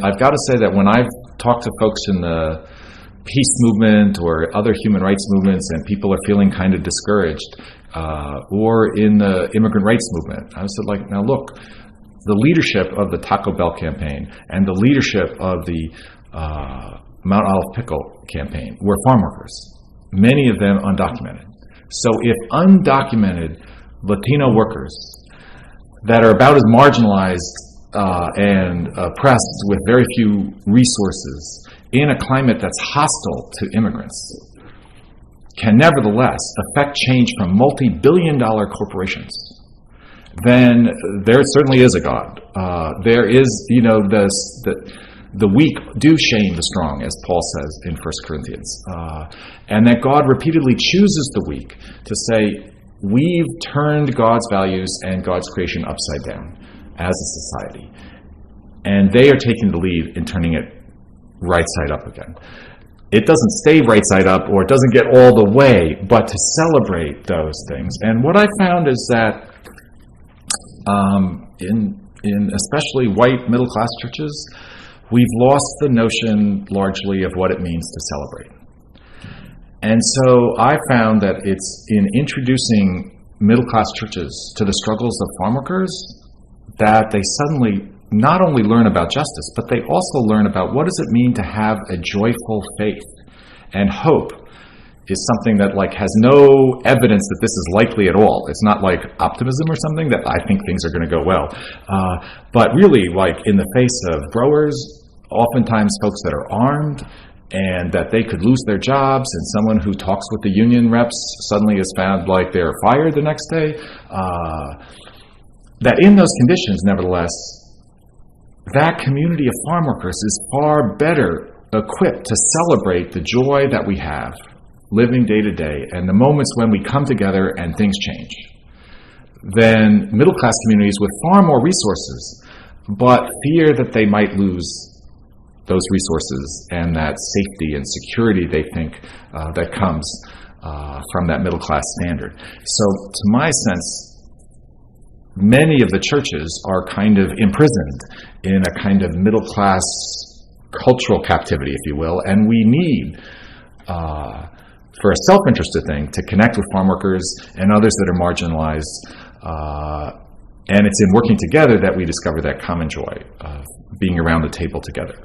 I've got to say that when I've talked to folks in the peace movement or other human rights movements and people are feeling kind of discouraged, or in the immigrant rights movement, I said, like, now look, the leadership of the Taco Bell campaign and the leadership of the Mount Olive Pickle campaign were farm workers, many of them undocumented. So if undocumented Latino workers that are about as marginalized and oppressed with very few resources in a climate that's hostile to immigrants can nevertheless affect change from multi-billion-dollar corporations, then there certainly is a God. There is, the weak do shame the strong, as Paul says in 1 Corinthians. And that God repeatedly chooses the weak to say, we've turned God's values and God's creation upside down as a society. And they are taking the lead in turning it right side up again. It doesn't stay right side up, or it doesn't get all the way, but to celebrate those things. And what I found is that in especially white middle-class churches, we've lost the notion largely of what it means to celebrate. And so I found that it's in introducing middle-class churches to the struggles of farm workers that they suddenly not only learn about justice, but they also learn about what does it mean to have a joyful faith. And hope is something that has no evidence that this is likely at all. It's not like optimism or something that I think things are going to go well. But really, in the face of growers, oftentimes folks that are armed, and that they could lose their jobs, and someone who talks with the union reps suddenly is found they're fired the next day, that in those conditions, nevertheless, that community of farm workers is far better equipped to celebrate the joy that we have living day to day and the moments when we come together and things change than middle-class communities with far more resources, but fear that they might lose those resources and that safety and security they think that comes from that middle-class standard. So to my sense, many of the churches are kind of imprisoned in a kind of middle-class cultural captivity, if you will, and we need, for a self-interested thing, to connect with farm workers and others that are marginalized, and it's in working together that we discover that common joy of being around the table together.